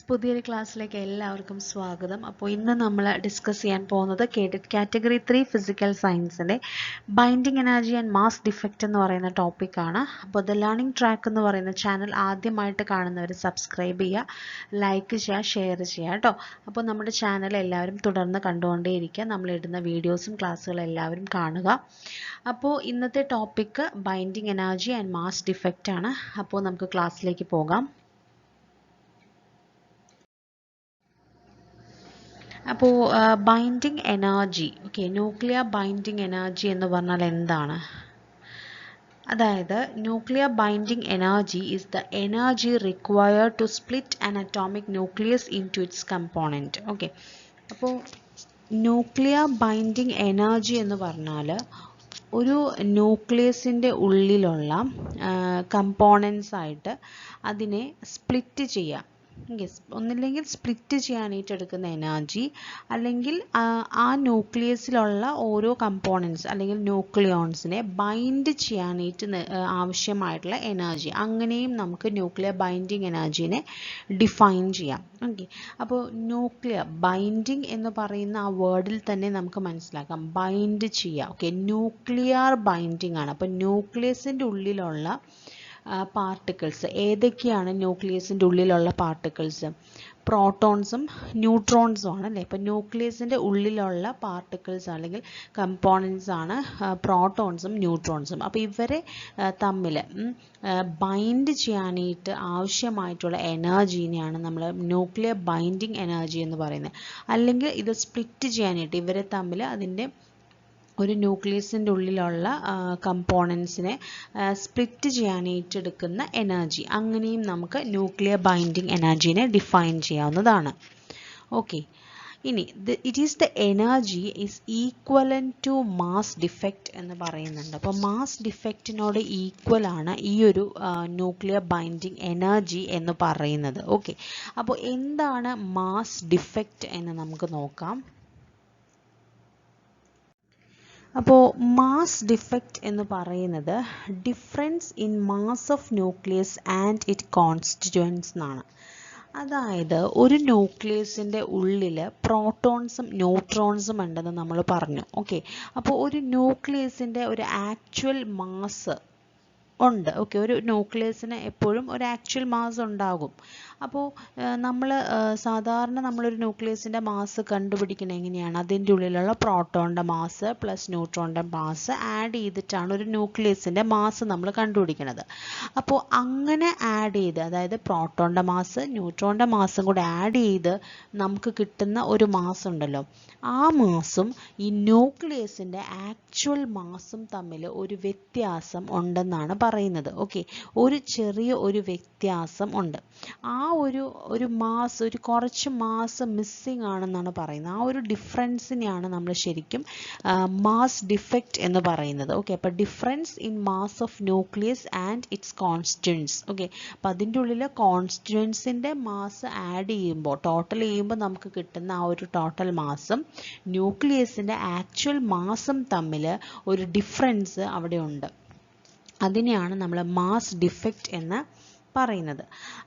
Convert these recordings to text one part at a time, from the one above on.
പുതിയൊരു ക്ലാസ്സിലേക്ക് എല്ലാവർക്കും സ്വാഗതം. അപ്പോൾ ഇന്ന് നമ്മൾ ഡിസ്കസ് ചെയ്യാൻ പോകുന്നത് KTET കാറ്റഗറി 3 ഫിസിക്കൽ സയൻസിൻ്റെ binding energy and mass defect എന്ന് പറയുന്ന ടോപ്പിക്കാണ്. അപ്പോൾ ദ ലേണിംഗ് ട്രാക്ക് എന്ന് പറയുന്ന ചാനൽ ആദ്യമായിട്ട് കാണുന്നവർ സബ്സ്ക്രൈബ് ചെയ്യുക, ലൈക്ക് ചെയ്യുക, ഷെയർ ചെയ്യുക കേട്ടോ. അപ്പോൾ നമ്മുടെ ചാനൽ എല്ലാവരും തുടർന്ന് കണ്ടുകൊണ്ടേയിരിക്കുക. നമ്മളിടുന്ന വീഡിയോസും ക്ലാസ്സുകളും എല്ലാവരും കാണുക. അപ്പോൾ ഇന്നത്തെ topic binding energy and mass defect ആണ്. അപ്പോൾ നമുക്ക് ക്ലാസ്സിലേക്ക് പോകാം. അപ്പോൾ binding energy, okay, nuclear binding energy എന്ന് പറഞ്ഞാൽ എന്താണ്? അതായത് nuclear binding energy is the energy required to split an atomic nucleus into its component. Okay, അപ്പോൾ ന്യൂക്ലിയർ ബൈൻഡിങ് എനർജി എന്ന് പറഞ്ഞാൽ ഒരു ന്യൂക്ലിയസിൻ്റെ ഉള്ളിലുള്ള കമ്പോണൻസ് ആയിട്ട് അതിനെ സ്പ്ലിറ്റ് ചെയ്യാം. ഒന്നില്ലെങ്കിൽ സ്പ്ലിറ്റ് ചെയ്യാനായിട്ട് എടുക്കുന്ന എനർജി, അല്ലെങ്കിൽ ആ ന്യൂക്ലിയസിലുള്ള ഓരോ കമ്പോണൻസ് അല്ലെങ്കിൽ ന്യൂക്ലിയോൺസിനെ ബൈൻഡ് ചെയ്യാനായിട്ട് ആവശ്യമായിട്ടുള്ള എനർജി. അങ്ങനെയും നമുക്ക് ന്യൂക്ലിയർ ബൈൻഡിങ് എനർജീനെ ഡിഫൈൻ ചെയ്യാം. ഓക്കെ, അപ്പോൾ ന്യൂക്ലിയർ ബൈൻഡിങ് എന്ന് പറയുന്ന ആ വേർഡിൽ തന്നെ നമുക്ക് മനസ്സിലാക്കാം, ബൈൻഡ് ചെയ്യുക. ഓക്കെ, ന്യൂക്ലിയർ ബൈൻഡിങ് ആണ്. അപ്പോൾ ന്യൂക്ലിയസിൻ്റെ ഉള്ളിലുള്ള പാർട്ടിക്കിൾസ് ഏതൊക്കെയാണ്? ന്യൂക്ലിയസിൻ്റെ ഉള്ളിലുള്ള പാർട്ടിക്കിൾസ് പ്രോട്ടോൺസും ന്യൂട്രോൺസും ആണ് അല്ലേ. ഇപ്പോൾ ന്യൂക്ലിയസിൻ്റെ ഉള്ളിലുള്ള പാർട്ടിക്കിൾസ് അല്ലെങ്കിൽ കമ്പോണൻസ് ആണ് പ്രോട്ടോൺസും ന്യൂട്രോൺസും. അപ്പോൾ ഇവരെ തമ്മിൽ ബൈൻഡ് ചെയ്യാനായിട്ട് ആവശ്യമായിട്ടുള്ള എനർജീനെയാണ് നമ്മൾ ന്യൂക്ലിയർ ബൈൻഡിങ് എനർജി എന്ന് പറയുന്നത്. അല്ലെങ്കിൽ ഇത് സ്പ്ലിറ്റ് ചെയ്യാനായിട്ട് ഇവരെ തമ്മിൽ അതിൻ്റെ ഒരു ന്യൂക്ലിയസിൻ്റെ ഉള്ളിലുള്ള കമ്പോണൻസിനെ സ്പ്ലിറ്റ് ചെയ്യാനായിട്ട് എടുക്കുന്ന എനർജി, അങ്ങനെയും നമുക്ക് ന്യൂക്ലിയർ ബൈൻഡിങ് എനർജീനെ ഡിഫൈൻ ചെയ്യാവുന്നതാണ്. ഓക്കെ, ഇനി it is the energy is equivalent to mass defect എന്ന് പറയുന്നുണ്ട്. അപ്പോൾ മാസ് ഡിഫക്റ്റിനോട് ഈക്വൽ ആണ് ഈ ഒരു ന്യൂക്ലിയർ ബൈൻഡിങ് എനർജി എന്ന് പറയുന്നത്. ഓക്കെ, അപ്പോൾ എന്താണ് മാസ് ഡിഫക്റ്റ് എന്ന് നമുക്ക് നോക്കാം. അപ്പോൾ മാസ് ഡിഫക്റ്റ് എന്ന് പറയുന്നത് difference in mass of nucleus and it constituents എന്നാണ്. അതായത് ഒരു ന്യൂക്ലിയസിൻ്റെ ഉള്ളിൽ പ്രോട്ടോൺസും ന്യൂട്രോൺസും ഉണ്ടെന്ന് നമ്മൾ പറഞ്ഞു. ഓക്കെ, അപ്പോൾ ഒരു ന്യൂക്ലിയസിൻ്റെ ഒരു ആക്ച്വൽ മാസ് ഉണ്ട്. ഓക്കെ, ഒരു ന്യൂക്ലിയസിന് എപ്പോഴും ഒരു ആക്ച്വൽ മാസ് ഉണ്ടാകും. അപ്പോൾ സാധാരണ നമ്മളൊരു ന്യൂക്ലിയസിൻ്റെ മാസ് കണ്ടുപിടിക്കുന്നത് എങ്ങനെയാണ്? അതിൻ്റെ ഉള്ളിലുള്ള പ്രോട്ടോണിൻ്റെ മാസ് പ്ലസ് ന്യൂട്രോണിൻ്റെ മാസ് ആഡ് ചെയ്തിട്ടാണ് ഒരു ന്യൂക്ലിയസിൻ്റെ മാസ് നമ്മൾ കണ്ടുപിടിക്കുന്നത്. അപ്പോൾ അങ്ങനെ ആഡ് ചെയ്ത്, അതായത് പ്രോട്ടോണിൻ്റെ മാസ് ന്യൂട്രോണിൻ്റെ മാസും കൂടെ ആഡ് ചെയ്ത് നമുക്ക് കിട്ടുന്ന ഒരു മാസ് ഉണ്ടല്ലോ, ആ മാസും ഈ ന്യൂക്ലിയസിൻ്റെ ആക്ച്വൽ മാസും തമ്മിൽ ഒരു വ്യത്യാസം ഉണ്ടെന്നാണ് പറയുന്നത്. ഓക്കെ, ഒരു ചെറിയ ഒരു വ്യത്യാസം ഉണ്ട്. ആ ഒരു മാസ്, ഒരു കുറച്ച് മാസ് മിസ്സിംഗ് ആണെന്നാണ് പറയുന്നത്. ആ ഒരു ഡിഫറൻസിനെയാണ് നമ്മൾ ശരിക്കും മാസ് ഡിഫക്റ്റ് എന്ന് പറയുന്നത്. ഓക്കെ, അപ്പോൾ difference in mass of nucleus and it's constituents. Okay, അപ്പോൾ അതിൻ്റെ ഉള്ളിൽ കോൺസ്റ്റിറ്റ്യുവൻസിൻ്റെ മാസ് ആഡ് ചെയ്യുമ്പോൾ, ടോട്ടൽ ചെയ്യുമ്പോൾ നമുക്ക് കിട്ടുന്ന ആ ഒരു ടോട്ടൽ മാസും ന്യൂക്ലിയസിൻ്റെ ആക്ച്വൽ മാസും തമ്മിൽ ഒരു ഡിഫറൻസ് അവിടെ ഉണ്ട്. അതിനെയാണ് നമ്മൾ മാസ് ഡിഫക്റ്റ് എന്ന് പറയുന്നത്.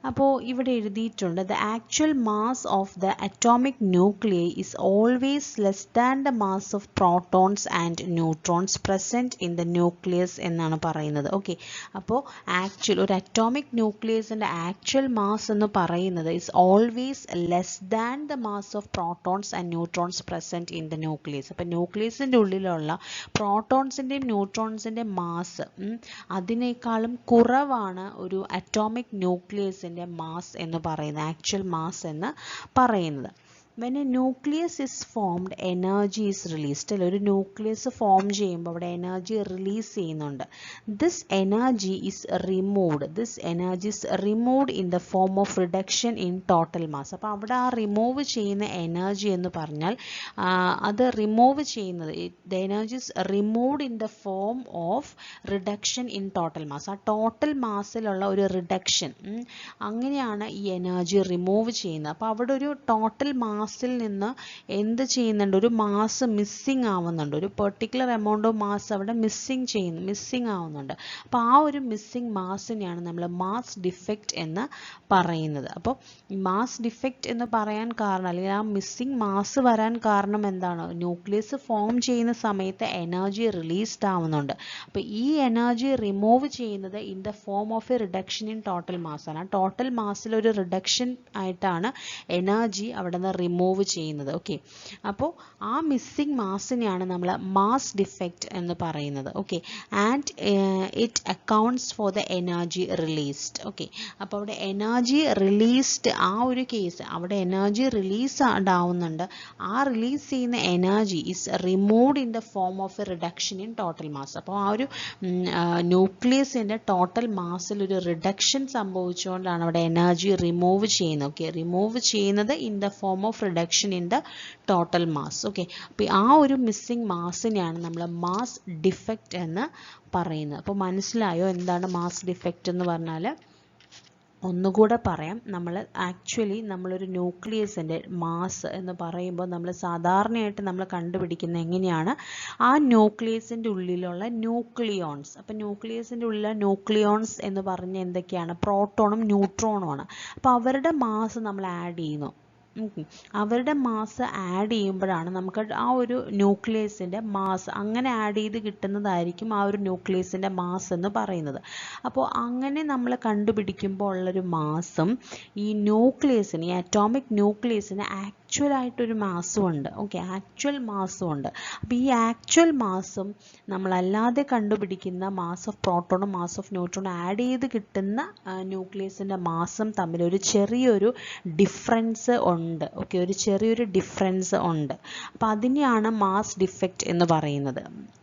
അപ്പോൾ ഇവിടെ എഴുതിയിട്ടുണ്ട്, the actual mass of the atomic nuclei is always less than the mass of protons and neutrons present in the nucleus എന്നാണ് പറയുന്നത്. ഓക്കെ, അപ്പോൾ ഒരു അറ്റോമിക് ന്യൂക്ലിയസിൻ്റെ ആക്ച്വൽ മാസ് എന്ന് പറയുന്നത് is always less than the mass of protons and neutrons present in the nucleus. അപ്പോൾ ന്യൂക്ലിയസിൻ്റെ ഉള്ളിലുള്ള പ്രോട്ടോൺസിൻ്റെയും ന്യൂട്രോൺസിൻ്റെ mass അതിനേക്കാളും കുറവാണ് ഒരു അറ്റോമിക് ന്യൂക്ലിയസിൻ്റെ മാസ് എന്ന് പറയുന്നത്, ആക്ച്വൽ മാസ് എന്ന് പറയുന്നത്. when a nucleus is formed, energy is released. ഒരു ന്യൂക്ലിയസ് ഫോം ചെയ്യുമ്പോൾ അവിടെ എനർജി റിലീസ് ചെയ്യുന്നുണ്ട്. this energy is removed in the form of reduction in total mass. അപ്പോൾ അവിടെ ആ റിമൂവ് ചെയ്യുന്ന എനർജി എന്ന് പറഞ്ഞാൽ അത് റിമൂവ് ചെയ്യുന്നത്, the energy is removed in the form of reduction in total mass. ആ ടോട്ടൽ മാസിലുള്ള ഒരു റിഡക്ഷൻ, അങ്ങനെയാണ് ഈ എനർജി റിമൂവ് ചെയ്യുന്നത്. അപ്പോൾ അവിടെ ഒരു ടോട്ടൽ മാസ് മാസിൽ നിന്ന് എന്ത് ചെയ്യുന്നുണ്ട്, ഒരു മാസ് മിസ്സിങ് ആവുന്നുണ്ട്, ഒരു പെർട്ടിക്കുലർ എമൗണ്ട് ഓഫ് മാസ് അവിടെ മിസ്സിങ് ആവുന്നുണ്ട്. അപ്പോൾ ആ ഒരു മിസ്സിങ് മാസിനെയാണ് നമ്മൾ മാസ് ഡിഫക്റ്റ് എന്ന് പറയുന്നത്. അപ്പോൾ മാസ് ഡിഫക്റ്റ് എന്ന് പറയാൻ കാരണം, അല്ലെങ്കിൽ ആ മിസ്സിങ് മാസ് വരാൻ കാരണം എന്താണ്, ന്യൂക്ലിയസ് ഫോം ചെയ്യുന്ന സമയത്ത് എനർജി റിലീസ്ഡ് ആവുന്നുണ്ട്. അപ്പോൾ ഈ എനർജി റിമൂവ് ചെയ്യുന്നത് in the form of A reduction in total mass ആണ്. ആ ടോട്ടൽ മാസിൽ ഒരു റിഡക്ഷൻ ആയിട്ടാണ് എനർജി അവിടെ നിന്ന് റിമൂവ് ചെയ്യുന്നത്. ഓക്കെ, അപ്പോൾ ആ മിസ്സിങ് മാസിനെയാണ് നമ്മൾ മാസ് ഡിഫക്റ്റ് എന്ന് പറയുന്നത്. Okay, and it accounts for the energy released. Okay, അപ്പോൾ അവിടെ എനർജി റിലീസ്ഡ്, ആ ഒരു കേസ് അവിടെ എനർജി റിലീസ് ആവുന്നുണ്ട്. ആ റിലീസ് ചെയ്യുന്ന energy is removed in the form of A reduction in total mass. അപ്പോൾ ആ ഒരു ന്യൂക്ലിയസിൻ്റെ ടോട്ടൽ മാസിൽ ഒരു റിഡക്ഷൻ സംഭവിച്ചുകൊണ്ടാണ് അവിടെ എനർജി റിമൂവ് ചെയ്യുന്നത്. ഓക്കെ, റിമൂവ് ചെയ്യുന്നത് in the form of reduction in the total mass. Okay, അപ്പോൾ ആ ഒരു മിസ്സിങ് മാസിനെയാണ് നമ്മൾ മാസ് ഡിഫക്റ്റ് എന്ന് പറയുന്നത്. അപ്പോൾ മനസ്സിലായോ എന്താണ് മാസ് ഡിഫക്റ്റ് എന്ന് പറഞ്ഞാൽ? ഒന്നുകൂടെ പറയാം. നമ്മളൊരു ന്യൂക്ലിയസിൻ്റെ മാസ് എന്ന് പറയുമ്പോൾ നമ്മൾ സാധാരണയായിട്ട് നമ്മൾ കണ്ടുപിടിക്കുന്നത് എങ്ങനെയാണ്, ആ ന്യൂക്ലിയസിൻ്റെ ഉള്ളിലുള്ള ന്യൂക്ലിയോൺസ്. അപ്പോൾ ന്യൂക്ലിയസിൻ്റെ ഉള്ളിലെ ന്യൂക്ലിയോൺസ് എന്ന് പറഞ്ഞാൽ എന്തൊക്കെയാണ്, പ്രോട്ടോണും ന്യൂട്രോണുമാണ്. അപ്പോൾ അവരുടെ മാസ് നമ്മൾ ആഡ് ചെയ്യുന്നു. അവരുടെ മാസ് ആഡ് ചെയ്യുമ്പോഴാണ് നമുക്ക് ആ ഒരു ന്യൂക്ലിയസിൻ്റെ മാസ്, അങ്ങനെ ആഡ് ചെയ്ത് കിട്ടുന്നതായിരിക്കും ആ ഒരു ന്യൂക്ലിയസിൻ്റെ മാസ് എന്ന് പറയുന്നത്. അപ്പോൾ അങ്ങനെ നമ്മൾ കണ്ടുപിടിക്കുമ്പോൾ ഉള്ളൊരു മാസും ഈ ന്യൂക്ലിയസിന്, ഈ അറ്റോമിക് ന്യൂക്ലിയസിന് ആക്ച്വലായിട്ടൊരു മാസും ഉണ്ട്. ഓക്കെ, ആക്ച്വൽ മാസും ഉണ്ട്. അപ്പോൾ ഈ ആക്ച്വൽ മാസും നമ്മളല്ലാതെ കണ്ടുപിടിക്കുന്ന മാസ് ഓഫ് പ്രോട്ടോണും മാസ് ഓഫ് ന്യൂട്രോണും ആഡ് ചെയ്ത് കിട്ടുന്ന ന്യൂക്ലിയസിൻ്റെ മാസും തമ്മിൽ ഒരു ചെറിയൊരു ഡിഫറൻസ് ഉണ്ട്. ഓക്കെ, ഒരു ചെറിയൊരു ഡിഫറൻസ് ഉണ്ട്. അപ്പോൾ അതിനെയാണ് മാസ് ഡിഫക്റ്റ് എന്ന് പറയുന്നത്.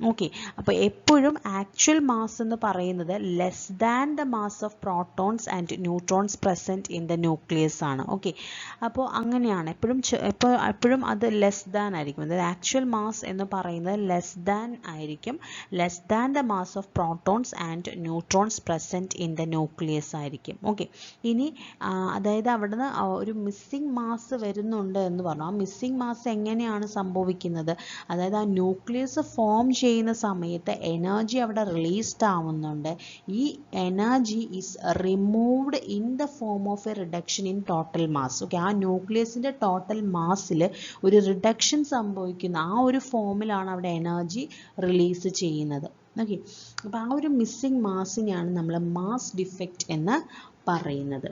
ഓക്കെ, അപ്പോൾ എപ്പോഴും ആക്ച്വൽ മാസ് എന്ന് പറയുന്നത് less than the mass of protons and neutrons present in the nucleus ആണ്. ഓക്കെ, അപ്പോൾ അങ്ങനെയാണ് എപ്പോഴും അത് ലെസ് ദാൻ ആയിരിക്കും. അതായത് ആക്ച്വൽ മാസ് എന്ന് പറയുന്നത് ലെസ് ദാൻ ആയിരിക്കും, less than the mass of protons and neutrons present in the nucleus ആയിരിക്കും. ഓക്കെ, ഇനി അതായത് അവിടുന്ന് ഒരു മിസ്സിംഗ് മാസ് വരുന്നുണ്ട് എന്ന് പറഞ്ഞു. ആ മിസ്സിംഗ് മാസ് എങ്ങനെയാണ് സംഭവിക്കുന്നത്, അതായത് ആ ന്യൂക്ലിയസ് ഫോം ചെയ്യുന്ന സമയത്ത് എനർജി അവിടെ റിലീസ്ഡ് ആവുന്നുണ്ട്. ഈ energy is removed in the form of A reduction in total mass. Okay, ആ ന്യൂക്ലിയസിൻ്റെ ടോട്ടൽ മാസിൽ ഒരു റിഡക്ഷൻ സംഭവിക്കുന്ന ആ ഒരു ഫോമിലാണ് അവിടെ എനർജി റിലീസ് ചെയ്യുന്നത്. ഓക്കെ, അപ്പോൾ ആ ഒരു മിസ്സിംഗ് മാസിനെയാണ് നമ്മൾ മാസ് ഡിഫക്റ്റ് എന്ന് പറയുന്നത്.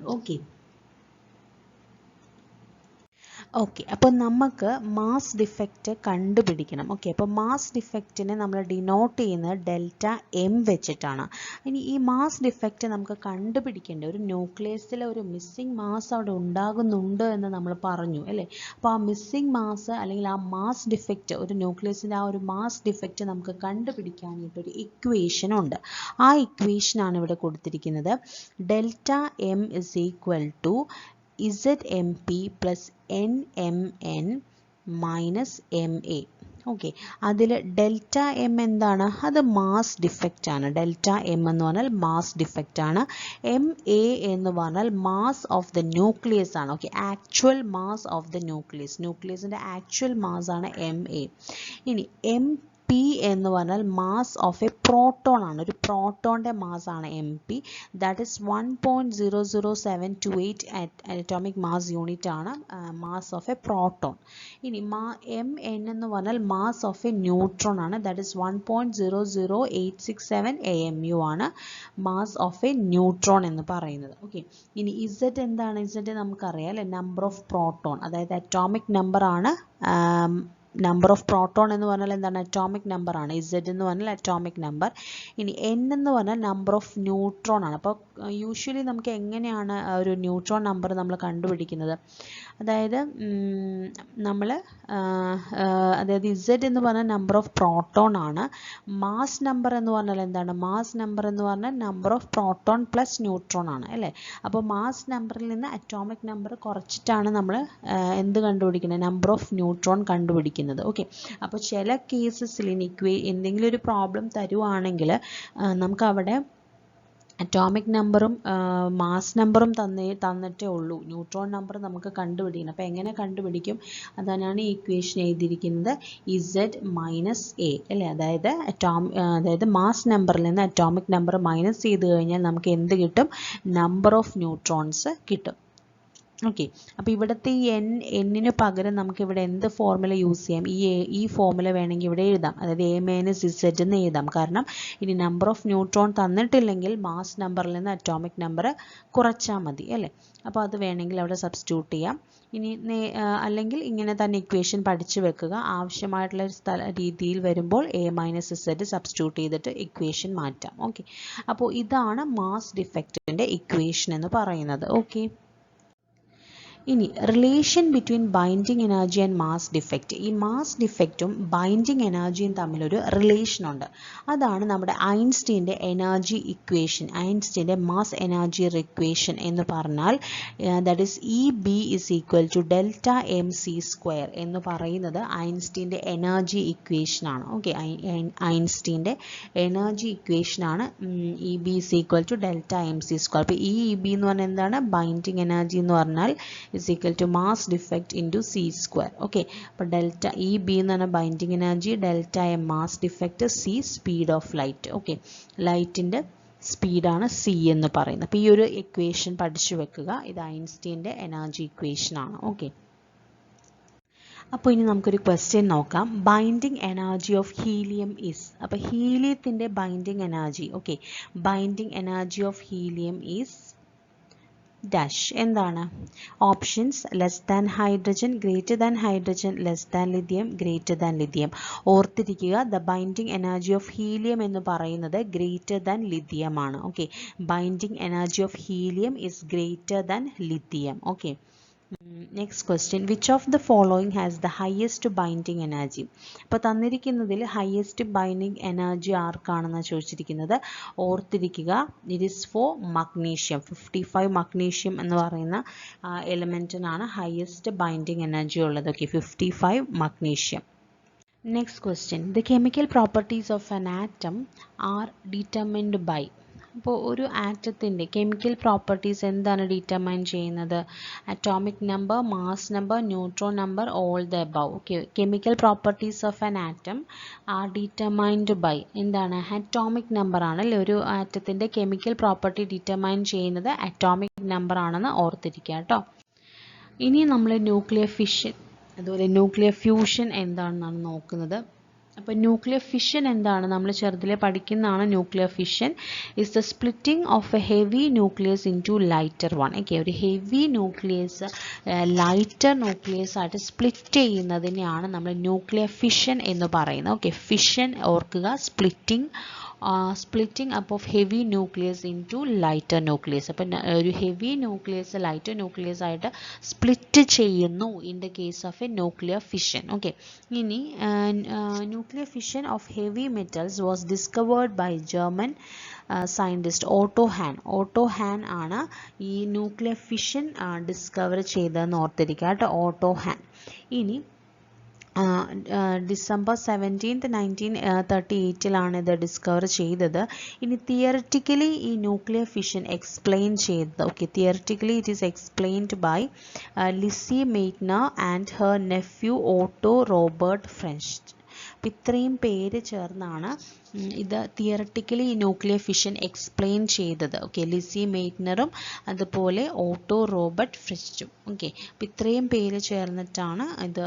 ഓക്കെ, അപ്പോൾ നമുക്ക് മാസ് ഡിഫക്റ്റ് കണ്ടുപിടിക്കണം. ഓക്കെ, അപ്പോൾ മാസ് ഡിഫക്റ്റിനെ നമ്മൾ ഡിനോട്ട് ചെയ്യുന്നത് ഡെൽറ്റ എം വെച്ചിട്ടാണ്. ഇനി ഈ മാസ് ഡിഫക്റ്റ് നമുക്ക് കണ്ടുപിടിക്കേണ്ട, ഒരു ന്യൂക്ലിയസിലെ ഒരു മിസ്സിംഗ് മാസ് അവിടെ ഉണ്ടാകുന്നുണ്ട് എന്ന് നമ്മൾ പറഞ്ഞു അല്ലേ. അപ്പോൾ ആ മിസ്സിംഗ് മാസ് അല്ലെങ്കിൽ ആ മാസ് ഡിഫക്റ്റ്, ഒരു ന്യൂക്ലിയസിൻ്റെ ആ ഒരു മാസ് ഡിഫക്റ്റ് നമുക്ക് കണ്ടുപിടിക്കാനായിട്ടൊരു ഇക്വേഷൻ ഉണ്ട്. ആ ഇക്വേഷനാണ് ഇവിടെ കൊടുത്തിരിക്കുന്നത്. Delta M is equal to ZMP plus NMN minus MA. Okay, അതിൽ ഡെൽറ്റ എം എന്താണ്, അത് മാസ് ഡിഫക്റ്റ് ആണ്. ഡെൽറ്റ എം എന്ന് പറഞ്ഞാൽ മാസ് ഡിഫക്റ്റ് ആണ്. MA എന്ന് പറഞ്ഞാൽ മാസ് ഓഫ് ദ ന്യൂക്ലിയസ് ആണ്. Okay, actual mass of the ന്യൂക്ലിയസിൻ്റെ ആക്ച്വൽ മാസ് ആണ് MA. ഇനി MP എന്ന് പറഞ്ഞാൽ മാസ് ഓഫ് എ പ്രോട്ടോൺ ആണ്. ഒരു പ്രോട്ടോണിൻ്റെ മാസ് ആണ് MP. That is 1.00728 atomic mass unit ആണ് മാസ് ഓഫ് എ പ്രോട്ടോൺ. ഇനി MN എന്ന് പറഞ്ഞാൽ മാസ് ഓഫ് എ ന്യൂട്രോൺ ആണ്. ദാറ്റ് ഈസ് 1.00867 AMU ആണ് മാസ് ഓഫ് എ ന്യൂട്രോൺ എന്ന് പറയുന്നത്. ഓക്കെ, ഇനി Z എന്താണ്? Z നമുക്കറിയാം അല്ലേ, നമ്പർ ഓഫ് പ്രോട്ടോൺ, അതായത് അറ്റോമിക് നമ്പർ ആണ്. നമ്പർ ഓഫ് പ്രോട്ടോൺ എന്ന് പറഞ്ഞാൽ എന്താണ്, അറ്റോമിക് നമ്പർ ആണ്. Z എന്ന് പറഞ്ഞാൽ അറ്റോമിക് നമ്പർ. ഇനി N എന്ന് പറഞ്ഞാൽ നമ്പർ ഓഫ് ന്യൂട്രോൺ ആണ്. അപ്പോൾ യൂഷ്വലി നമുക്ക് എങ്ങനെയാണ് ഒരു ന്യൂട്രോൺ നമ്പർ നമ്മൾ കണ്ടുപിടിക്കുന്നത്, അതായത് അതായത് Z എന്ന് പറഞ്ഞാൽ നമ്പർ ഓഫ് പ്രോട്ടോൺ ആണ്. മാസ് നമ്പർ എന്ന് പറഞ്ഞാൽ എന്താണ്, മാസ് നമ്പർ എന്ന് പറഞ്ഞാൽ number of proton plus neutron ആണ് അല്ലേ. അപ്പോൾ മാസ് നമ്പറിൽ നിന്ന് അറ്റോമിക് നമ്പർ കുറച്ചിട്ടാണ് നമ്മൾ എന്ത് കണ്ടുപിടിക്കുന്നത്, നമ്പർ ഓഫ് ന്യൂട്രോൺ കണ്ടുപിടിക്കുന്നത്. ഓക്കെ, അപ്പോൾ ചില കേസസിൽ എന്തെങ്കിലും ഒരു പ്രോബ്ലം തരുവാണെങ്കിൽ നമുക്ക് അവിടെ അറ്റോമിക് നമ്പറും മാസ് നമ്പറും തന്നിട്ടേ ഉള്ളൂ. ന്യൂട്രോൺ നമ്പർ നമുക്ക് കണ്ടുപിടിക്കണം. അപ്പോൾ എങ്ങനെ കണ്ടുപിടിക്കും? അതാണ് ഈ ഇക്വേഷൻ എഴുതിയിരിക്കുന്നത് Z-A അല്ലേ. അതായത് മാസ് നമ്പറിൽ നിന്ന് അറ്റോമിക് നമ്പർ മൈനസ് ചെയ്ത് കഴിഞ്ഞാൽ നമുക്ക് എന്ത് കിട്ടും? നമ്പർ ഓഫ് ന്യൂട്രോൺസ് കിട്ടും. ഓക്കെ, അപ്പോൾ ഇവിടുത്തെ ഈ എന്നിന് പകരം നമുക്ക് ഇവിടെ എന്ത് ഫോർമുല യൂസ് ചെയ്യാം? ഈ ഫോർമുല വേണമെങ്കിൽ ഇവിടെ എഴുതാം. അതായത് A-Z എന്ന് എഴുതാം. കാരണം ഇനി നമ്പർ ഓഫ് ന്യൂട്രോൺ തന്നിട്ടില്ലെങ്കിൽ മാസ് നമ്പറിൽ നിന്ന് അറ്റോമിക് നമ്പർ കുറച്ചാൽ മതി അല്ലേ. അപ്പോൾ അത് വേണമെങ്കിൽ അവിടെ സബ്സ്റ്റിറ്റ്യൂട്ട് ചെയ്യാം. ഇനി അല്ലെങ്കിൽ ഇങ്ങനെ തന്നെ ഇക്വേഷൻ പഠിച്ചു വെക്കുക. ആവശ്യമായിട്ടുള്ള രീതിയിൽ വരുമ്പോൾ A-Z സബ്സ്റ്റിറ്റ്യൂട്ട് ചെയ്തിട്ട് ഇക്വേഷൻ മാറ്റാം. ഓക്കെ, അപ്പോൾ ഇതാണ് മാസ് ഡിഫെക്റ്റിൻ്റെ ഇക്വേഷൻ എന്ന് പറയുന്നത്. ഓക്കെ, ഇനി relation between binding energy and mass defect. ഈ മാസ് ഡിഫെക്റ്റും ബൈൻഡിങ് എനർജിയും തമ്മിലൊരു റിലേഷൻ ഉണ്ട്. അതാണ് നമ്മുടെ ഐൻസ്റ്റീൻ്റെ എനർജി ഇക്വേഷൻ, ഐൻസ്റ്റീൻ്റെ മാസ് എനർജി ഇക്വേഷൻ എന്ന് പറഞ്ഞാൽ that is EB = delta mc² എന്ന് പറയുന്നത് ഐൻസ്റ്റീൻ്റെ എനർജി ഇക്വേഷനാണ്. ഓക്കെ, ഐൻസ്റ്റീൻ്റെ എനർജി ഇക്വേഷനാണ് EB = ഡെൽറ്റ mc². അപ്പോൾ ഈ EB എന്ന് പറഞ്ഞാൽ എന്താണ്? ബൈൻഡിങ് എനർജി എന്ന് പറഞ്ഞാൽ is equal to mass defect into c². Okay, അപ്പോൾ ഡെൽറ്റ EB എന്ന് പറഞ്ഞാൽ binding energy, delta M mass defect, C speed of light. Okay, ലൈറ്റിൻ്റെ സ്പീഡാണ് C എന്ന് പറയുന്നത്. അപ്പോൾ ഈ ഒരു ഇക്വേഷൻ പഠിച്ചു വെക്കുക. ഇത് ഐൻസ്റ്റീൻ്റെ എനർജി ഇക്വേഷൻ ആണ്. ഓക്കെ, അപ്പോൾ ഇനി നമുക്കൊരു ക്വസ്റ്റ്യൻ നോക്കാം. Binding energy of helium is. അപ്പോൾ ഹീലിയത്തിൻ്റെ binding energy, okay, binding energy of helium is dash. എന്താണ് options? Less than hydrogen, greater than hydrogen, less than lithium, greater than lithium. ഓർത്തിരിക്കുക, the binding energy of helium എന്ന് പറയുന്നത് greater than lithium ആണ്. Okay, binding energy of helium is greater than lithium. Okay, next question, which of the following has the highest binding energy. അപ്പോൾ തന്നിരിക്കുന്നതിൽ highest binding energy ആർക്കാണെന്ന് ചോദിച്ചിരിക്കുന്നത്. ഓർത്തിരിക്കുക, it is for magnesium. 55 magnesium എന്ന് പറയുന്ന എലമെൻറ്റിനാണ് highest binding energy ഉള്ളത്. Okay, 55 magnesium. Next question, the chemical properties of an atom are determined by. അപ്പോൾ ഒരു ആറ്റത്തിൻ്റെ കെമിക്കൽ പ്രോപ്പർട്ടീസ് എന്താണ് ഡിറ്റർമൈൻ ചെയ്യുന്നത്? Atomic number, mass number, neutron number, all the above. Okay, chemical properties of an atom are determined by എന്താണ്? Atomic number ആണല്ലേ. ഒരു ആറ്റത്തിൻ്റെ chemical property determine ചെയ്യുന്നത് അറ്റോമിക് നമ്പർ ആണെന്ന് ഓർത്തിരിക്കുക കേട്ടോ. ഇനി നമ്മൾ ന്യൂക്ലിയർ ഫിഷൻ അതുപോലെ ന്യൂക്ലിയർ ഫ്യൂഷൻ എന്താണെന്നാണ് നോക്കുന്നത്. അപ്പോൾ ന്യൂക്ലിയർ ഫിഷൻ എന്താണ്? നമ്മൾ ചെറുതിലെ പഠിക്കുന്നതാണ്. Nuclear fission is the splitting of a heavy nucleus into lighter one. Okay, ഒരു ഹെവി ന്യൂക്ലിയസ് ലൈറ്റർ ന്യൂക്ലിയസ് ആയിട്ട് സ്പ്ലിറ്റ് ചെയ്യുന്നതിനെയാണ് നമ്മൾ ന്യൂക്ലിയർ ഫിഷൻ എന്ന് പറയുന്നത്. ഓക്കെ, ഫിഷൻ ഓർക്കുക, splitting up of heavy nucleus into lighter nucleus. അപ്പം ഒരു heavy nucleus lighter nucleus ആയിട്ട് സ്പ്ലിറ്റ് ചെയ്യുന്നു in the case of a nuclear fission. Okay, ഇനി nuclear fission of heavy metals was discovered by German scientist Otto Hahn. Otto Hahn ആണ് ഈ nuclear fission discover ചെയ്തതെന്ന് ഓർത്തിരിക്കുക കേട്ടോ, ഓട്ടോ ഹാൻ. ഇനി December 17th 1938 ഇത് ഡിസ്കവർ ചെയ്തത്. ഇനി തിയറിറ്റിക്കലി ഈ ന്യൂക്ലിയർ ഫിഷൻ എക്സ്പ്ലെയിൻ ചെയ്തത്. Okay, theoretically it is explained by Lise Meitner and her nephew Otto Robert French. ഇത്രയും പേര് ചേർന്നാണ് ഇത് തിയറിറ്റിക്കലി ഈ ന്യൂക്ലിയർ ഫിഷൻ എക്സ്പ്ലെയിൻ ചെയ്തത്. ഓക്കെ, ലിസി മെയ്റ്റ്നറും അതുപോലെ ഓട്ടോ റോബർട്ട് ഫ്രിച്ചും. ഓക്കെ, അപ്പോൾ ഇത്രയും പേര് ചേർന്നിട്ടാണ് ഇത്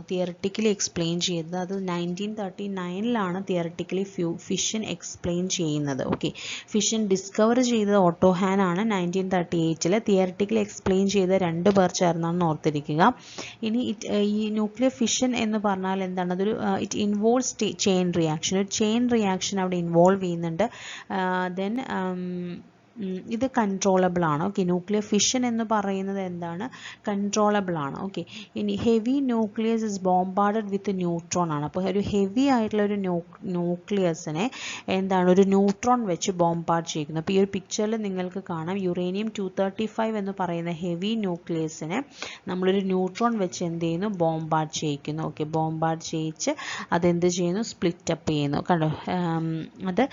തിയറിറ്റിക്കലി എക്സ്പ്ലെയിൻ ചെയ്തത്. അത് 1939 തിയറിറ്റിക്കലി ഫിഷൻ എക്സ്പ്ലെയിൻ ചെയ്യുന്നത്. ഓക്കെ, ഫിഷൻ ഡിസ്കവർ ചെയ്തത് ഓട്ടോ ഹാൻ ആണ് 1938. തിയറിറ്റിക്കലി എക്സ്പ്ലെയിൻ ചെയ്ത 2 പേർ ചേർന്നാണെന്ന് ഓർത്തിരിക്കുക. ഇനി ഈ ന്യൂക്ലിയർ ഫിഷൻ എന്ന് പറഞ്ഞാൽ എന്താണ്? അതൊരു ഇറ്റ് ഇൻവോൾവ്സ് ചെയിൻ റിയാക്ഷൻ. ഒരു ചെയിൻ റിയാക്ഷൻ അവിടെ ഇൻവോൾവ് ചെയ്യുന്നുണ്ട്. ദെൻ ഇത് കൺട്രോളബിൾ ആണ്. ഓക്കെ, ന്യൂക്ലിയർ ഫിഷൻ എന്ന് പറയുന്നത് എന്താണ്? കൺട്രോളബിൾ ആണ്. ഓക്കെ, ഇനി heavy nucleus is bombarded with neutron ആണ്. അപ്പോൾ ഒരു ഹെവി ആയിട്ടുള്ള ഒരു ന്യൂക്ലിയസിനെ എന്താണ്? ഒരു ന്യൂട്രോൺ വെച്ച് ബോംബാർഡ് ചെയ്യുന്നത്. അപ്പോൾ ഈ ഒരു പിക്ചറിൽ നിങ്ങൾക്ക് കാണാം യുറേനിയം 235 എന്ന് പറയുന്ന ഹെവി ന്യൂക്ലിയസിനെ നമ്മളൊരു ന്യൂട്രോൺ വെച്ച് എന്ത് ചെയ്യുന്നു? ബോംബാർഡ് ചെയ്യിക്കുന്നു. ഓക്കെ, ബോംബാർഡ് ചെയ്യിച്ച് അതെന്ത് ചെയ്യുന്നു? സ്പ്ലിറ്റ് അപ്പ് ചെയ്യുന്നു. കണ്ടോ, അത്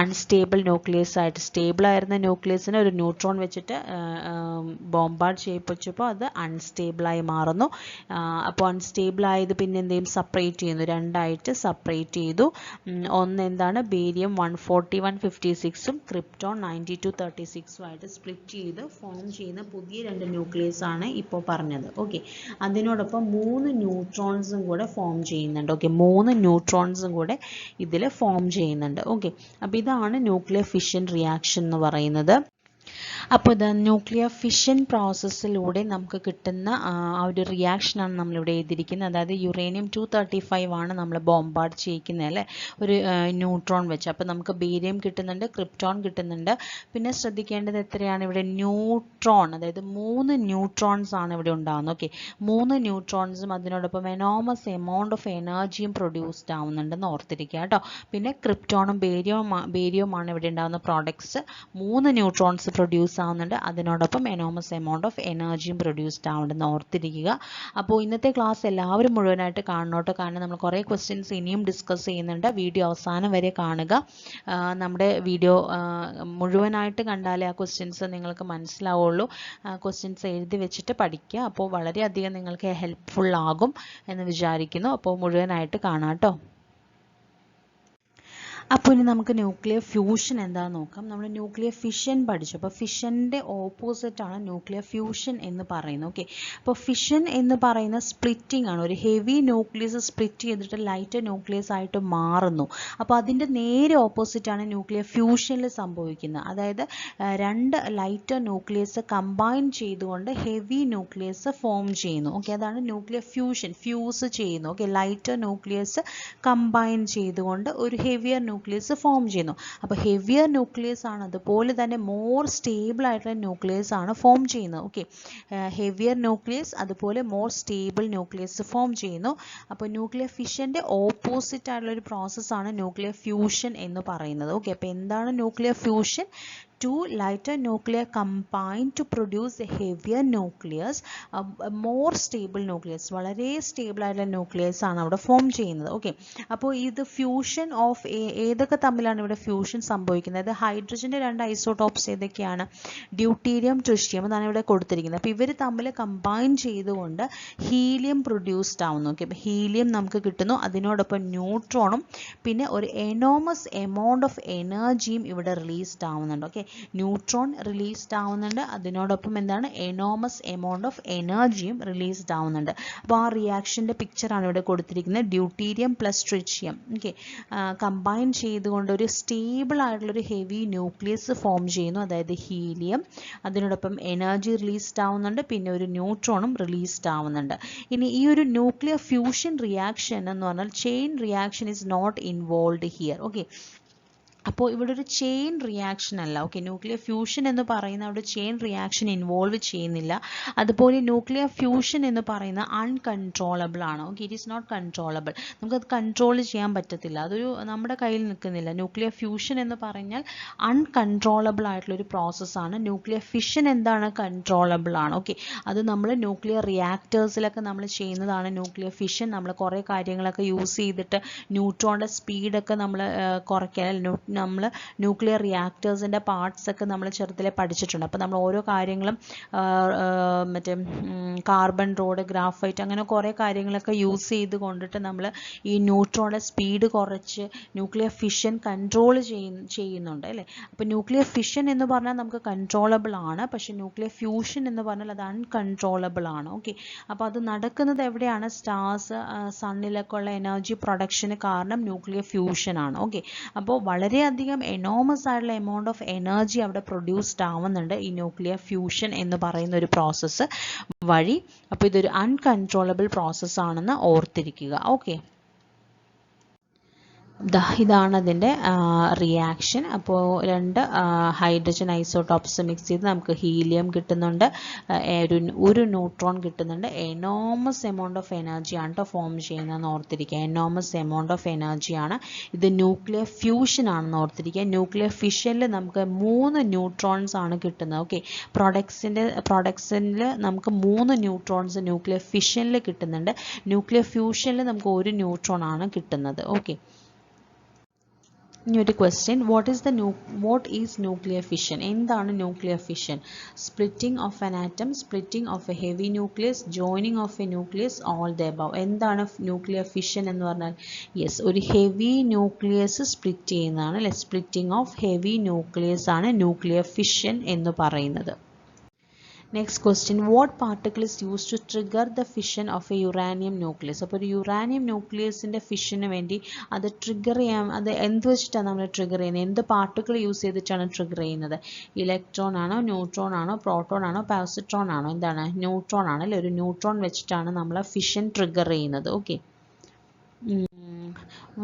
അൺസ്റ്റേബിൾ ന്യൂക്ലിയസ് ആയിട്ട് സ്റ്റേബിൾ ആയിരുന്ന ന്യൂക്ലിയസിനെ ഒരു ന്യൂട്രോൺ വെച്ചിട്ട് ബോംബാർഡ് ചെയ്യിപ്പിച്ചപ്പോൾ അത് അൺസ്റ്റേബിളായി മാറുന്നു. അപ്പോൾ അൺസ്റ്റേബിൾ ആയത് പിന്നെ എന്ത് ചെയ്യും, സെപ്പറേറ്റ് ചെയ്യുന്നു, രണ്ടായിട്ട് സെപ്പറേറ്റ് ചെയ്തു. ഒന്ന് എന്താണ്, ബേരിയം 14156ഉം ക്രിപ്റ്റോൺ 9236ഉം ആയിട്ട് സ്പ്ലിറ്റ് ചെയ്ത് ഫോം ചെയ്യുന്ന പുതിയ രണ്ട് ന്യൂക്ലിയസ് ആണ് ഇപ്പോൾ പറഞ്ഞത്. ഓക്കെ, അതിനോടൊപ്പം 3 ന്യൂട്രോൺസും കൂടെ ഫോം ചെയ്യുന്നുണ്ട്. ഓക്കെ, 3 ന്യൂട്രോൺസും കൂടെ ഇതിൽ ഫോം ചെയ്യുന്നുണ്ട്. ഓക്കെ, അപ്പോൾ ഇതാണ് ന്യൂക്ലിയർ ഫിഷൻ റിയാക്ഷൻ എന്ന് പറയുന്നത്. അപ്പോൾ ഇത് ന്യൂക്ലിയർ ഫിഷൻ പ്രോസസ്സിലൂടെ നമുക്ക് കിട്ടുന്ന ആ ഒരു റിയാക്ഷനാണ് നമ്മളിവിടെ എഴുതിയിരിക്കുന്നത്. അതായത് യുറേനിയം 235 ആണ് നമ്മൾ ബോംബാർഡ് ചെയ്യിക്കുന്നത് അല്ലേ, ഒരു ന്യൂട്രോൺ വെച്ച്. അപ്പോൾ നമുക്ക് ബേരിയം കിട്ടുന്നുണ്ട്, ക്രിപ്റ്റോൺ കിട്ടുന്നുണ്ട്. പിന്നെ ശ്രദ്ധിക്കേണ്ടത് എത്രയാണ് ഇവിടെ, ന്യൂട്രോൺ, അതായത് 3 ന്യൂട്രോൺസ് ആണ് ഇവിടെ ഉണ്ടാകുന്നത്. ഓക്കെ, 3 ന്യൂട്രോൺസും അതിനോടൊപ്പം എനോമസ് എമൗണ്ട് ഓഫ് എനർജിയും പ്രൊഡ്യൂസ്ഡ് ആവുന്നുണ്ടെന്ന് ഓർത്തിരിക്കുക കേട്ടോ. പിന്നെ ക്രിപ്റ്റോണും ബേരിയവുമാണ് ഇവിടെ ഉണ്ടാകുന്ന പ്രോഡക്ട്സ്. 3 ന്യൂട്രോൺസ് പ്രൊഡ്യൂസ് ആവുന്നുണ്ട്, അതിനോടൊപ്പം എനോമസ് എമൗണ്ട് ഓഫ് എനർജിയും പ്രൊഡ്യൂസ്ഡ് ആവുന്നുണ്ടെന്ന് ഓർത്തിരിക്കുക. അപ്പോൾ ഇന്നത്തെ ക്ലാസ് എല്ലാവരും മുഴുവനായിട്ട് കാണണോട്ടോ, കാരണം നമ്മൾ കുറേ ക്വസ്റ്റ്യൻസ് ഇനിയും ഡിസ്കസ് ചെയ്യുന്നുണ്ട്. വീഡിയോ അവസാനം വരെ കാണുക. നമ്മുടെ വീഡിയോ മുഴുവനായിട്ട് കണ്ടാലേ ആ ക്വസ്റ്റ്യൻസ് നിങ്ങൾക്ക് മനസ്സിലാവുള്ളൂ. ക്വസ്റ്റ്യൻസ് എഴുതി വെച്ചിട്ട് പഠിക്കുക. അപ്പോൾ വളരെയധികം നിങ്ങൾക്ക് ഹെൽപ്ഫുൾ ആകും എന്ന് വിചാരിക്കുന്നു. അപ്പോൾ മുഴുവനായിട്ട് കാണാം കേട്ടോ. അപ്പോൾ ഇനി നമുക്ക് ന്യൂക്ലിയർ ഫ്യൂഷൻ എന്താണെന്ന് നോക്കാം. നമ്മൾ ന്യൂക്ലിയർ ഫിഷൻ പഠിച്ചു. അപ്പോൾ ഫിഷൻ്റെ ഓപ്പോസിറ്റാണ് ന്യൂക്ലിയർ ഫ്യൂഷൻ എന്ന് പറയുന്നത്. ഓക്കെ, അപ്പോൾ ഫിഷൻ എന്ന് പറയുന്ന സ്പ്ലിറ്റിംഗ് ആണ്. ഒരു ഹെവി ന്യൂക്ലിയസ് സ്പ്ലിറ്റ് ചെയ്തിട്ട് ലൈറ്റർ ന്യൂക്ലിയസ് ആയിട്ട് മാറുന്നു. അപ്പോൾ അതിൻ്റെ നേരെ ഓപ്പോസിറ്റാണ് ന്യൂക്ലിയർ ഫ്യൂഷനിൽ സംഭവിക്കുന്നത്. അതായത് 2 ലൈറ്റർ ന്യൂക്ലിയസ് കമ്പൈൻ ചെയ്തുകൊണ്ട് ഹെവി ന്യൂക്ലിയസ് ഫോം ചെയ്യുന്നു. ഓക്കെ, അതാണ് ന്യൂക്ലിയർ ഫ്യൂഷൻ, ഫ്യൂസ് ചെയ്യുന്നു. ഓക്കെ, ലൈറ്റർ ന്യൂക്ലിയസ് കമ്പൈൻ ചെയ്തുകൊണ്ട് ഒരു ഹെവിയർ ന്യൂക്ലിയസ് ഫോം ചെയ്യുന്നു. അപ്പോൾ ഹെവിയർ ന്യൂക്ലിയസ് ആണ്, അതുപോലെ തന്നെ മോർ സ്റ്റേബിൾ ആയിട്ടുള്ള ന്യൂക്ലിയസ് ആണ് ഫോം ചെയ്യുന്നത്. ഓക്കെ, ഹെവിയർ ന്യൂക്ലിയസ് അതുപോലെ മോർ സ്റ്റേബിൾ ന്യൂക്ലിയസ് ഫോം ചെയ്യുന്നു. അപ്പോൾ ന്യൂക്ലിയർ ഫിഷൻ്റെ ഓപ്പോസിറ്റ് ആയിട്ടുള്ള ഒരു പ്രോസസ്സാണ് ന്യൂക്ലിയർ ഫ്യൂഷൻ എന്ന് പറയുന്നത്. ഓക്കെ, അപ്പോൾ എന്താണ് nuclear fusion? 2 lighter nuclei combine to produce a heavier nucleus, a more stable nucleus, വളരെ സ്റ്റേബിൾ ആയിട്ടുള്ള ന്യൂക്ലിയസ് ആണ് അവിടെ ഫോം ചെയ്യുന്നത്. ഓക്കെ, അപ്പോൾ ഇത് ഫ്യൂഷൻ ഓഫ് ഏതൊക്കെ തമ്മിലാണ് ഇവിടെ ഫ്യൂഷൻ സംഭവിക്കുന്നത്? ഹൈഡ്രജൻ്റെ 2 ഐസോടോപ്സ് ഏതൊക്കെയാണ്? ഡ്യൂട്ടീരിയം, ട്രിഷ്യം എന്നാണ് ഇവിടെ കൊടുത്തിരിക്കുന്നത്. അപ്പോൾ ഇവർ തമ്മിൽ കമ്പൈൻ ചെയ്തുകൊണ്ട് ഹീലിയം പ്രൊഡ്യൂസ്ഡ് ആവുന്നു. ഓക്കെ, അപ്പോൾ ഹീലിയം നമുക്ക് കിട്ടുന്നു, അതിനോടൊപ്പം ന്യൂട്രോണും പിന്നെ ഒരു എനോമസ് എമൗണ്ട് ഓഫ് എനർജിയും ഇവിടെ റിലീസ്ഡ് ആവുന്നുണ്ട്. ഓക്കെ, ന്യൂട്രോൺ റിലീസ്ഡ് ആവുന്നുണ്ട്, അതിനോടൊപ്പം എന്താണ്, എനോമസ് എമൗണ്ട് ഓഫ് എനർജിയും റിലീസ്ഡ് ആവുന്നുണ്ട്. അപ്പോൾ ആ റിയാക്ഷൻ്റെ പിക്ചറാണ് ഇവിടെ കൊടുത്തിരിക്കുന്നത്. Deuterium plus tritium okay combine ചെയ്തുകൊണ്ട് ഒരു സ്റ്റേബിൾ ആയിട്ടുള്ളൊരു ഹെവി ന്യൂക്ലിയസ് ഫോം ചെയ്യുന്നു, അതായത് ഹീലിയം. അതിനോടൊപ്പം എനർജി റിലീസ്ഡ് ആവുന്നുണ്ട്, പിന്നെ ഒരു ന്യൂട്രോണും റിലീസ്ഡ് ആവുന്നുണ്ട്. ഇനി ഈ ഒരു ന്യൂക്ലിയർ ഫ്യൂഷൻ റിയാക്ഷൻ എന്ന് പറഞ്ഞാൽ chain reaction is not involved here. Okay, അപ്പോൾ ഇവിടെ ഒരു ചെയിൻ റിയാക്ഷൻ അല്ല. ഓക്കെ, ന്യൂക്ലിയർ ഫ്യൂഷൻ എന്ന് പറയുന്ന അവിടെ ചെയിൻ റിയാക്ഷൻ ഇൻവോൾവ് ചെയ്യുന്നില്ല. അതുപോലെ ന്യൂക്ലിയർ ഫ്യൂഷൻ എന്ന് പറയുന്ന അൺകൺട്രോളബിൾ ആണ്. Okay, it is not controllable. നമുക്കത് കൺട്രോൾ ചെയ്യാൻ പറ്റത്തില്ല, അതൊരു നമ്മുടെ കയ്യിൽ നിൽക്കുന്നില്ല. ന്യൂക്ലിയർ ഫ്യൂഷൻ എന്ന് പറഞ്ഞാൽ അൺകൺട്രോളബിൾ ആയിട്ടുള്ളൊരു പ്രോസസ്സാണ്. ന്യൂക്ലിയർ ഫിഷൻ എന്താണ്, കൺട്രോളബിൾ ആണ്. ഓക്കെ, അത് നമ്മൾ ന്യൂക്ലിയർ റിയാക്ടേഴ്സിലൊക്കെ നമ്മൾ ചെയ്യുന്നതാണ് ന്യൂക്ലിയർ ഫിഷൻ. നമ്മൾ കുറേ കാര്യങ്ങളൊക്കെ യൂസ് ചെയ്തിട്ട് ന്യൂട്രോണിൻ്റെ സ്പീഡൊക്കെ നമ്മൾ കുറയ്ക്കാൻ, നമ്മൾ ന്യൂക്ലിയർ റിയാക്ടേഴ്സിൻ്റെ പാർട്സ് ഒക്കെ നമ്മൾ ചെറുതിലെ പഠിച്ചിട്ടുണ്ട്. അപ്പോൾ നമ്മൾ ഓരോ കാര്യങ്ങളും മറ്റേ കാർബൺ റോഡ്, ഗ്രാഫൈറ്റ് അങ്ങനെ കുറേ കാര്യങ്ങളൊക്കെ യൂസ് ചെയ്ത് കൊണ്ടിട്ട് നമ്മൾ ഈ ന്യൂട്രോണിൻ്റെ സ്പീഡ് കുറച്ച് ന്യൂക്ലിയർ ഫിഷൻ കൺട്രോൾ ചെയ്യുന്നുണ്ട് അല്ലേ. അപ്പോൾ ന്യൂക്ലിയർ ഫിഷൻ എന്ന് പറഞ്ഞാൽ നമുക്ക് കൺട്രോളബിൾ ആണ്, പക്ഷേ ന്യൂക്ലിയർ ഫ്യൂഷൻ എന്ന് പറഞ്ഞാൽ അത് അൺകൺട്രോളബിൾ ആണ്. ഓക്കെ, അപ്പോൾ അത് നടക്കുന്നത് എവിടെയാണ്? സ്റ്റാർസ്, സണ്ണിലൊക്കെ ഉള്ള എനർജി പ്രൊഡക്ഷന് കാരണം ന്യൂക്ലിയർ ഫ്യൂഷൻ ആണ്. ഓക്കെ, അപ്പോൾ വളരെയധികം എനോമസ് ആയിട്ടുള്ള എമൗണ്ട് ഓഫ് എനർജി അവിടെ പ്രൊഡ്യൂസ്ഡ് ആവുന്നുണ്ട് ഈ ന്യൂക്ലിയർ ഫ്യൂഷൻ എന്ന് പറയുന്ന ഒരു പ്രോസസ്സ് വഴി. അപ്പോൾ ഇതൊരു അൺകൺട്രോളബിൾ പ്രോസസ്സാണെന്ന് ഓർത്തിരിക്കുക. ഓക്കെ, ഇതാണ് അതിൻ്റെ റിയാക്ഷൻ. അപ്പോൾ 2 ഹൈഡ്രജൻ ഐസോടോപ്സ് മിക്സ് ചെയ്ത് നമുക്ക് ഹീലിയം കിട്ടുന്നുണ്ട്, ഒരു ന്യൂട്രോൺ കിട്ടുന്നുണ്ട്. എനോമസ് എമൗണ്ട് ഓഫ് എനർജിയാണ് കേട്ടോ ഫോം ചെയ്യുന്നതെന്ന് ഓർത്തിരിക്കുക. എനോമസ് എമൗണ്ട് ഓഫ് എനർജിയാണ് ഇത്. ന്യൂക്ലിയർ ഫ്യൂഷൻ ആണെന്ന് ഓർത്തിരിക്കുക. ന്യൂക്ലിയർ ഫിഷനിൽ നമുക്ക് 3 ന്യൂട്രോൺസ് ആണ് കിട്ടുന്നത്. ഓക്കെ, പ്രൊഡക്ട്സിൽ നമുക്ക് 3 ന്യൂട്രോൺസ് ന്യൂക്ലിയർ ഫിഷനിൽ കിട്ടുന്നുണ്ട്. ന്യൂക്ലിയർ ഫ്യൂഷനിൽ നമുക്ക് 1 ന്യൂട്രോൺ ആണ് കിട്ടുന്നത്. ഓക്കെ, ഇനി ഒരു question, what is nuclear fission? എന്താണ് nuclear fission? Splitting of an atom, splitting of a heavy nucleus, joining of a nucleus, all the above. എന്താണ് nuclear fission എന്ന് പറഞ്ഞാൽ? യെസ്, ഒരു ഹെവി ന്യൂക്ലിയസ് സ്പ്ലിറ്റ് ചെയ്യുന്നതാണ് അല്ലെ, സ്പ്ലിറ്റിംഗ് ഓഫ് ഹെവി ന്യൂക്ലിയസ് ആണ് nuclear fission എന്ന് പറയുന്നത്. Next question, what particle is used to trigger the fission of a uranium nucleus? അപ്പോൾ ഒരു യുറാനിയം ന്യൂക്ലിയസിൻ്റെ ഫിഷന് വേണ്ടി അത് ട്രിഗർ ചെയ്യാൻ, അത് എന്ത് വെച്ചിട്ടാണ് നമ്മൾ ട്രിഗർ ചെയ്യുന്നത്? എന്ത് പാർട്ടിക്കിൾ യൂസ് ചെയ്തിട്ടാണ് ട്രിഗർ ചെയ്യുന്നത്? ഇലക്ട്രോൺ ആണോ, ന്യൂട്രോൺ ആണോ, പ്രോട്ടോൺ ആണോ, പോസിട്രോൺ ആണോ? എന്താണ്? ന്യൂട്രോൺ ആണ് അല്ലേ. ഒരു ന്യൂട്രോൺ വെച്ചിട്ടാണ് നമ്മൾ ഫിഷൻ ട്രിഗർ ചെയ്യുന്നത്. Okay.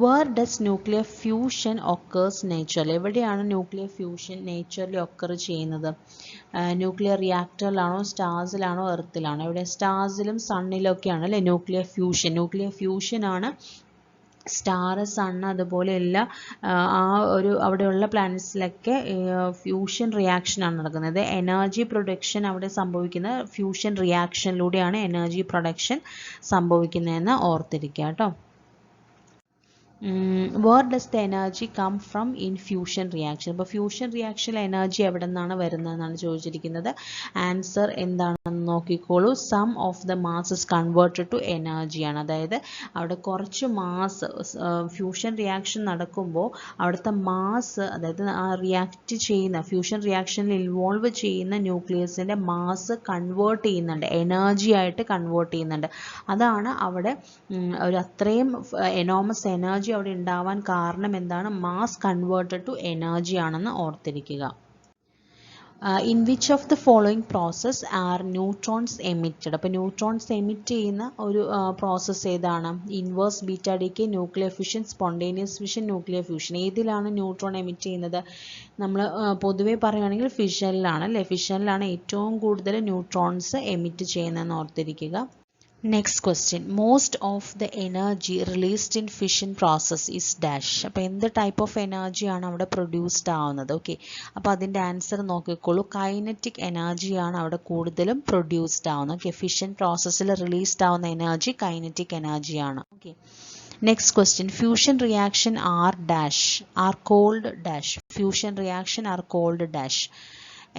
Where does nuclear fusion occurs naturally? എവിടെയാണ് ന്യൂക്ലിയർ ഫ്യൂഷൻ നേച്ചറിൽ ഒക്കർ ചെയ്യുന്നത്? ന്യൂക്ലിയർ റിയാക്ടറിലാണോ, സ്റ്റാർസിലാണോ, എർത്തിലാണോ? ഇവിടെ സ്റ്റാർസിലും സണ്ണിലൊക്കെയാണ് അല്ലേ ന്യൂക്ലിയർ ഫ്യൂഷൻ. ന്യൂക്ലിയർ ഫ്യൂഷൻ ആണ് സ്റ്റാർ, സൺ, അതുപോലെ എല്ലാ ആ ഒരു അവിടെയുള്ള പ്ലാനറ്റ്സിലൊക്കെ ഫ്യൂഷൻ റിയാക്ഷൻ ആണ് നടക്കുന്നത്. എനർജി പ്രൊഡക്ഷൻ അവിടെ സംഭവിക്കുന്ന ഫ്യൂഷൻ റിയാക്ഷനിലൂടെയാണ് എനർജി പ്രൊഡക്ഷൻ സംഭവിക്കുന്നതെന്ന് ഓർത്തിരിക്കുക കേട്ടോ. Where does the energy come from in fusion reaction? അപ്പോൾ ഫ്യൂഷൻ റിയാക്ഷനിൽ എനർജി എവിടെ നിന്നാണ് വരുന്നതെന്നാണ് ചോദിച്ചിരിക്കുന്നത്. ആൻസർ എന്താണെന്ന് നോക്കിക്കോളൂ. Sum of the mass is converted to energy ആണ്. അതായത് അവിടെ കുറച്ച് മാസ്, ഫ്യൂഷൻ റിയാക്ഷൻ നടക്കുമ്പോൾ അവിടുത്തെ മാസ്, അതായത് ആ റിയാക്ട് ചെയ്യുന്ന ഫ്യൂഷൻ റിയാക്ഷനിൽ ഇൻവോൾവ് ചെയ്യുന്ന ന്യൂക്ലിയസിൻ്റെ മാസ് കൺവേർട്ട് ചെയ്യുന്നുണ്ട്, എനർജി ആയിട്ട് കൺവേർട്ട് ചെയ്യുന്നുണ്ട്. അതാണ് അവിടെ ഒരു അത്രയും എനോമസ് എനർജി അവിടെ ഉണ്ടാവാൻ കാരണം എന്താണ്? മാസ് കൺവേർട്ടഡ് ടു എനർജി ആണെന്ന് ഓർത്തിരിക്കുക. In which of the following process are neutrons emitted? അപ്പോൾ ന്യൂട്രോൺസ് എമിറ്റ് ചെയ്യുന്ന ഒരു പ്രോസസ്സ് ഏതാണ്? Inverse beta decay, nuclear fission, spontaneous fission, nuclear fusion. ഏതിലാണ് ന്യൂട്രോൺ എമിറ്റ് ചെയ്യുന്നത്? നമ്മൾ പൊതുവേ പറയുകയാണെങ്കിൽ ഫിഷനിലാണ് അല്ലേ. ഫിഷനിലാണ് ഏറ്റവും കൂടുതൽ ന്യൂട്രോൺസ് എമിറ്റ് ചെയ്യുന്നതെന്ന് ഓർത്തിരിക്കുക. Next question, most of the energy released in fission process is dash. അപ്പോൾ എന്ത് ടൈപ്പ് ഓഫ് എനർജി ആണ് അവിടെ പ്രൊഡ്യൂസ്ഡ് ആവുന്നത്? ഓക്കെ, അപ്പോൾ അതിൻ്റെ ആൻസർ നോക്കിക്കോളൂ. കൈനറ്റിക് എനർജിയാണ് അവിടെ കൂടുതലും പ്രൊഡ്യൂസ്ഡ് ആവുന്നത്. ഓക്കെ, ഫിഷൻ പ്രോസസ്സിൽ റിലീസ്ഡ് ആവുന്ന എനർജി കൈനറ്റിക് എനർജിയാണ്. Okay. Next question, fusion reaction are dash are called dash. Fusion reaction are called dash.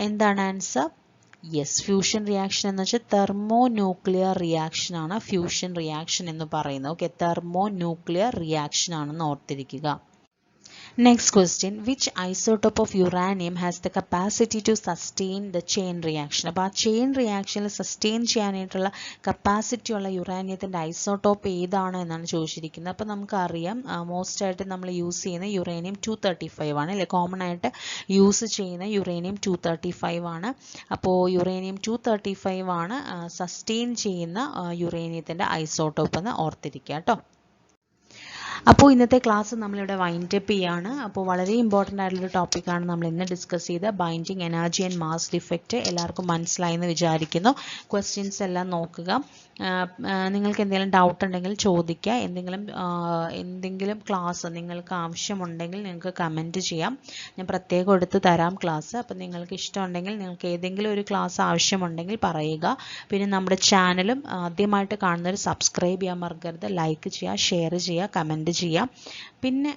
എന്താണ് ആൻസർ? യെസ്, ഫ്യൂഷൻ റിയാക്ഷൻ എന്ന് വെച്ചാൽ തെർമോ ന്യൂക്ലിയർ റിയാക്ഷൻ ആണ് ഫ്യൂഷൻ റിയാക്ഷൻ എന്ന് പറയുന്നത്. ഓക്കെ, തെർമോ ന്യൂക്ലിയർ റിയാക്ഷൻ ആണെന്ന് ഓർത്തിരിക്കുക. Next question, which isotope of uranium has the capacity to sustain the chain reaction? അപ്പോൾ ആ ചെയിൻ റിയാക്ഷനിൽ സസ്റ്റെയിൻ ചെയ്യാനായിട്ടുള്ള കപ്പാസിറ്റി ഉള്ള യുറാനിയത്തിൻ്റെ ഐസോട്ടോപ്പ് ഏതാണ് എന്നാണ് ചോദിച്ചിരിക്കുന്നത്. അപ്പോൾ നമുക്കറിയാം, മോസ്റ്റ് ആയിട്ട് നമ്മൾ യൂസ് ചെയ്യുന്ന യുറേനിയം 235 ആണ് അല്ലേ. കോമൺ ആയിട്ട് യൂസ് ചെയ്യുന്ന യുറേനിയം 235 ആണ്. അപ്പോൾ യുറേനിയം 235 ആണ് സസ്റ്റെയിൻ ചെയ്യുന്ന യുറേനിയത്തിൻ്റെ ഐസോട്ടോപ്പ് എന്ന് ഓർത്തിരിക്കുക കേട്ടോ. അപ്പോൾ ഇന്നത്തെ ക്ലാസ് നമ്മളിവിടെ വൈൻഡ് അപ്പ് ചെയ്യാണ്. അപ്പോൾ വളരെ ഇമ്പോർട്ടൻ്റ് ആയിട്ടുള്ളൊരു ടോപ്പിക്കാണ് നമ്മൾ ഇന്ന് ഡിസ്കസ് ചെയ്ത് binding energy and mass defect. എല്ലാവർക്കും മനസ്സിലായി എന്ന് വിചാരിക്കുന്നു. ക്വസ്റ്റ്യൻസ് എല്ലാം നോക്കുക. നിങ്ങൾക്ക് എന്തെങ്കിലും ഡൗട്ട് ഉണ്ടെങ്കിൽ ചോദിക്കുക. എന്തെങ്കിലും ക്ലാസ് നിങ്ങൾക്ക് ആവശ്യമുണ്ടെങ്കിൽ നിങ്ങൾക്ക് കമൻറ്റ് ചെയ്യാം. ഞാൻ പ്രത്യേകം എടുത്ത് തരാം ക്ലാസ്. അപ്പോൾ നിങ്ങൾക്ക് ഇഷ്ടമുണ്ടെങ്കിൽ, നിങ്ങൾക്ക് ഏതെങ്കിലും ഒരു ക്ലാസ് ആവശ്യമുണ്ടെങ്കിൽ പറയുക. പിന്നെ നമ്മുടെ ചാനലും ആദ്യമായിട്ട് കാണുന്നവർ സബ്സ്ക്രൈബ് ചെയ്യാൻ മറക്കരുത്. ലൈക്ക് ചെയ്യുക, ഷെയർ ചെയ്യുക, കമൻറ്റ് ചെയ്യാം. പിന്നെ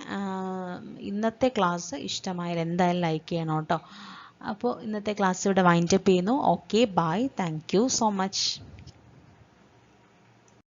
ഇന്നത്തെ ക്ലാസ് ഇഷ്ടമായാൽ എന്തായാലും ലൈക്ക് ചെയ്യണം കേട്ടോ. അപ്പോൾ ഇന്നത്തെ ക്ലാസ് ഇവിടെ വൈൻഡ് അപ്പ് ചെയ്യുന്നു. Okay, bye, thank you so much.